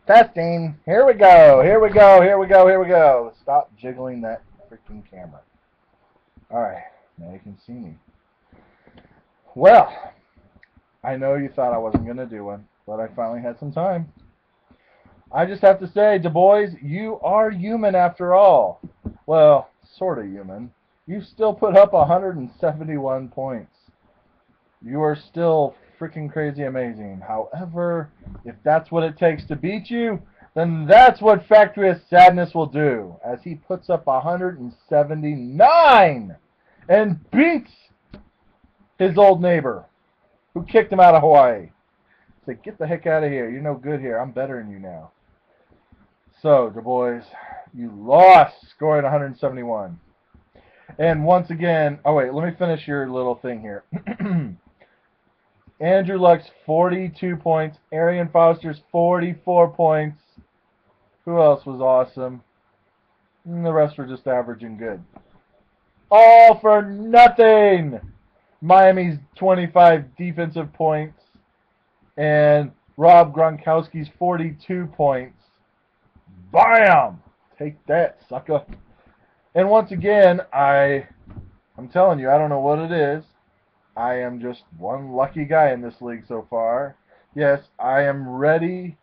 Testing. Here we go. Here we go. Here we go. Here we go. Stop jiggling that freaking camera. All right. Now you can see me. Well, I know you thought I wasn't going to do one, but I finally had some time. I just have to say, Du Bois, you are human after all. Well, sort of human. You still put up 171 points. You are still freaking crazy amazing. However, if that's what it takes to beat you, then that's what Factory of Sadness will do, as he puts up 179 and beats his old neighbor, who kicked him out of Hawaii. Said, get the heck out of here. You're no good here. I'm better than you now. So, Du Bois, you lost, scoring 171. And once again, oh wait, let me finish your little thing here. Andrew Luck's 42 points. Arian Foster's 44 points. Who else was awesome? And the rest were just average and good. All for nothing! Miami's 25 defensive points. And Rob Gronkowski's 42 points. Bam! Take that, sucker. And once again, I'm telling you, I don't know what it is. I am just one lucky guy in this league so far. Yes, I am ready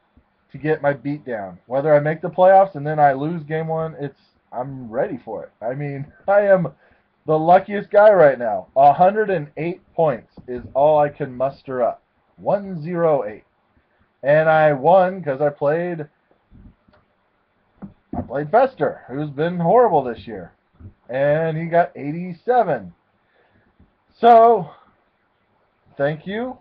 to get my beat down. Whether I make the playoffs and then I lose game one, I'm ready for it. I mean, I am the luckiest guy right now. 108 points is all I can muster up. 108. And I won because I played Fester, who's been horrible this year. And he got 87. So, thank you.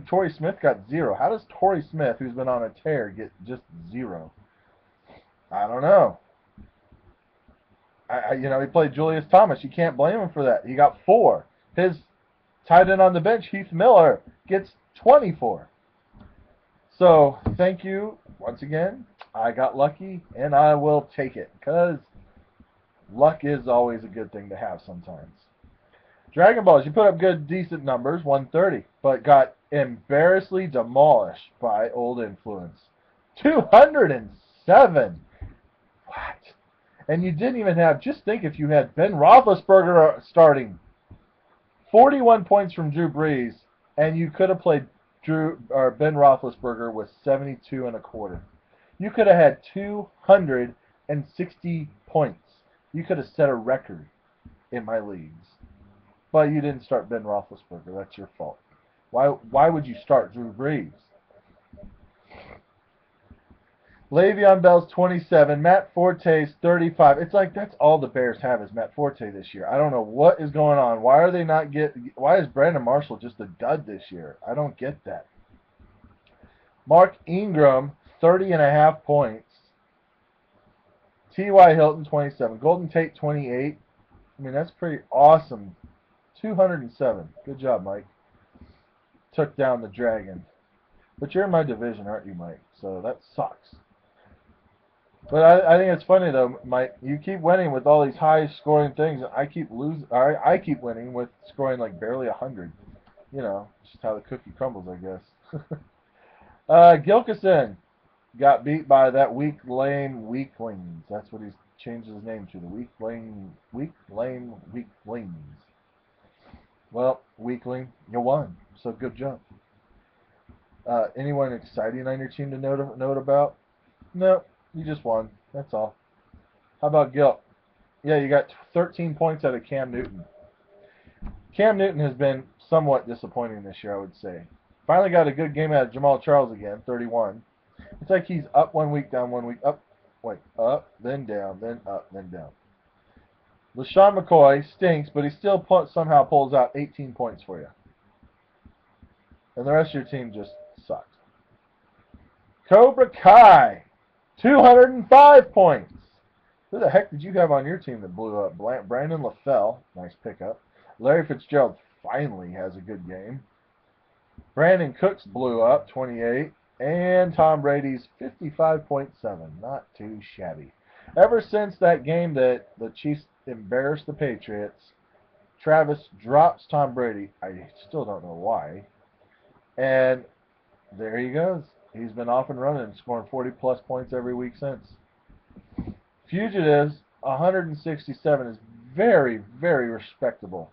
Torrey Smith got 0. How does Torrey Smith, who's been on a tear, get just 0? I don't know. He played Julius Thomas. You can't blame him for that. He got 4. His tight end on the bench, Heath Miller, gets 24. So, thank you once again. I got lucky, and I will take it, because luck is always a good thing to have sometimes. Dragon Balls, you put up good, decent numbers, 130, but got embarrassingly demolished by Old Influence. 207! What? And you didn't even have, just think if you had Ben Roethlisberger starting. 41 points from Drew Brees, and you could have played Ben Roethlisberger with 72 and a quarter. You could have had 260 points. You could have set a record in my leagues. But you didn't start Ben Roethlisberger. That's your fault. Why would you start Drew Brees? Le'Veon Bell's 27. Matt Forte's 35. It's like that's all the Bears have is Matt Forte this year. I don't know what is going on. Why is Brandon Marshall just a dud this year? I don't get that. Mark Ingram, 30.5 points. T.Y. Hilton, 27. Golden Tate, 28. I mean, that's pretty awesome. 207. Good job, Mike. Took down the Dragon. But you're in my division, aren't you, Mike? So that sucks. But I think it's funny, though, Mike. You keep winning with all these high-scoring things, and I keep losing. I keep winning with scoring like barely 100. Just how the cookie crumbles, I guess. Gilkison got beat by that weak lane weaklings. That's what he's changed his name to, the weak lane weaklings. Well, weakling, you won, so good job. Anyone exciting on your team to note about? No, you just won. That's all. How about Gil? Yeah, you got 13 points out of Cam Newton. Cam Newton has been somewhat disappointing this year, I would say. Finally got a good game out of Jamal Charles again, 31. It's like he's up 1 week, down 1 week, up, then down, then up, then down. LaShawn McCoy stinks, but he still somehow pulls out 18 points for you. And the rest of your team just sucks. Cobra Kai, 205 points. Who the heck did you have on your team that blew up? Brandon LaFell, nice pickup. Larry Fitzgerald finally has a good game. Brandon Cooks blew up, 28. And Tom Brady's 55.7. Not too shabby. Ever since that game that the Chiefs embarrassed the Patriots, Travis drops Tom Brady. I still don't know why. And there he goes. He's been off and running, scoring 40-plus points every week since. Fugitives, 167 is very, very respectable.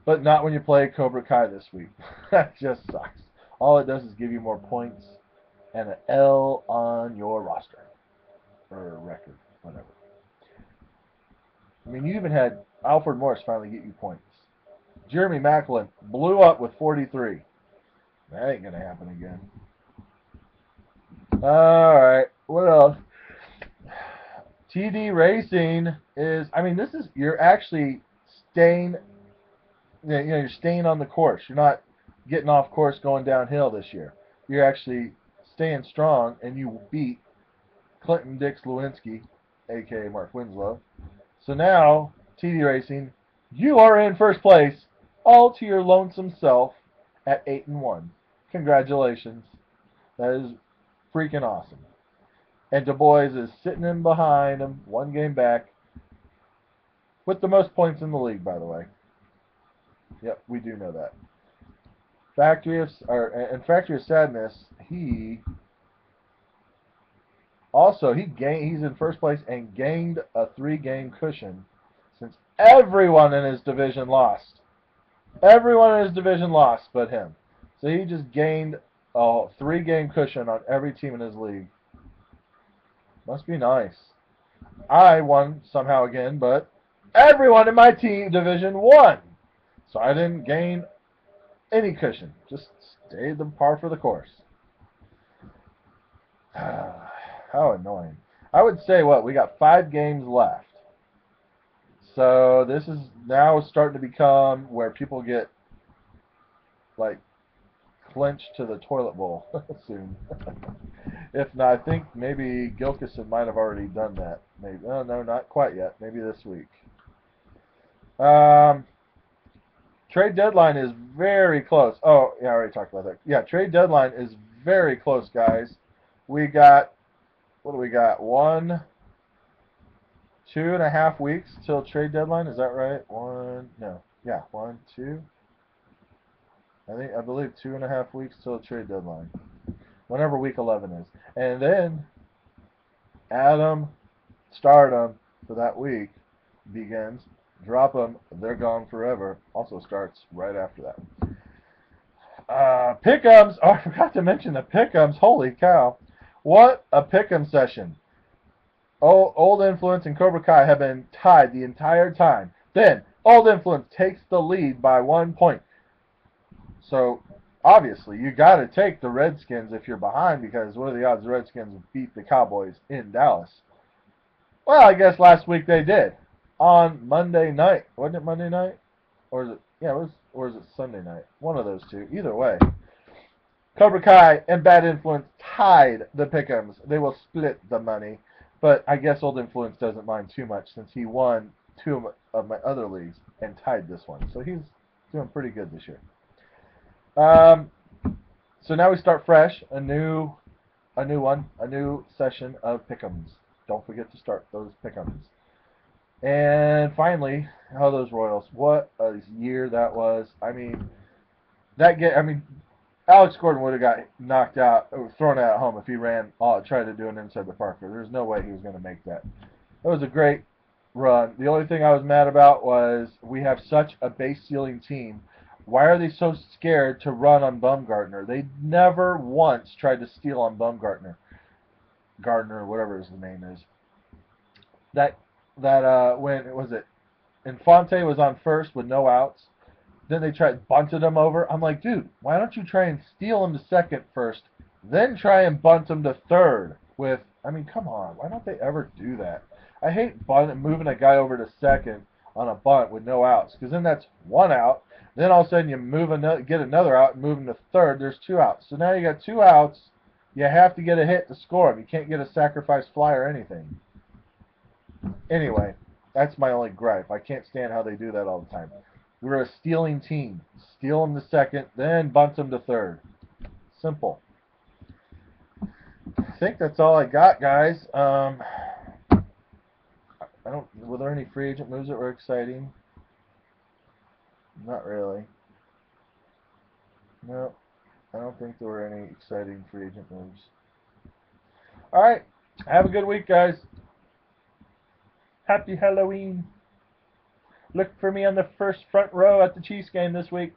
But not when you play Cobra Kai this week. That just sucks. All it does is give you more points and an L on your roster. Or record, whatever. I mean, you even had Alfred Morris finally get you points. Jeremy Macklin blew up with 43. That ain't going to happen again. Alright, what else? TD Racing is, I mean, this is, you're actually staying, you're staying on the course. You're not getting off course going downhill this year. You're actually staying strong, and you beat Clinton Dix Lewinsky, a.k.a. Mark Winslow. So now, TD Racing, you are in first place, all to your lonesome self, at 8-1. Congratulations. That is freaking awesome. And Du Bois is sitting in behind him, one game back, with the most points in the league, by the way. Yep, we do know that. Factory of Sadness, he's in first place and gained a 3-game cushion since everyone in his division lost. Everyone in his division lost but him. So he just gained a 3-game cushion on every team in his league. Must be nice. I won somehow again, but everyone in my team division won. So I didn't gain any cushion. Just stayed the par for the course. How annoying. I would say, we got 5 games left. So this is now starting to become where people get, like, clinched to the toilet bowl soon. If not, I think maybe Gilkison might have already done that. Maybe. Oh, no, not quite yet. Maybe this week. Trade deadline is very close. Oh, yeah, I already talked about that. Yeah, trade deadline is very close, guys. We got, what do we got? 2.5 weeks till trade deadline. Is that right? 1, 2. I believe 2.5 weeks till trade deadline. Whenever week 11 is. And then Adam Stardom for that week begins. Drop them. They're gone forever. Also starts right after that. Pick'ems. Oh, I forgot to mention the pick'ems. Holy cow. What a pick'em session. Old Influence and Cobra Kai have been tied the entire time. Then Old Influence takes the lead by 1 point. So obviously, you got to take the Redskins if you're behind, because what are the odds the Redskins beat the Cowboys in Dallas? Well, I guess last week they did. On Monday night. Wasn't it Monday night? Or is it, yeah, or is it Sunday night? One of those two. Either way. Cobra Kai and Bad Influence tied the Pick'ems. They will split the money. But I guess Old Influence doesn't mind too much since he won 2 of my other leagues and tied this one. So he's doing pretty good this year. So now we start fresh, a new session of Pick'ems. Don't forget to start those Pick'ems. And finally, those Royals. What a year that was. I mean, Alex Gordon would have got knocked out, or thrown out at home if he tried to do an inside the Parker. There's no way he was going to make that. It was a great run. The only thing I was mad about was we have such a base stealing team. Why are they so scared to run on Bumgarner? They never once tried to steal on Bumgarner. Gardner, whatever his name is. When was it? Infante was on first with no outs. Then they bunted him over. I'm like, dude, why don't you try and steal him to second first, then try and bunt him to third come on. Why don't they ever do that? I hate moving a guy over to second on a bunt with no outs, because then that's 1 out. Then all of a sudden you get another out and move him to third. There's 2 outs. So now you got 2 outs. You have to get a hit to score him. You can't get a sacrifice fly or anything. Anyway, that's my only gripe. I can't stand how they do that all the time. We're a stealing team. Steal them to second, then bunt them to third. Simple. I think that's all I got, guys. Were there any free agent moves that were exciting? Not really. No. I don't think there were any exciting free agent moves. All right. Have a good week, guys. Happy Halloween. Look for me on the front row at the Chiefs game this week.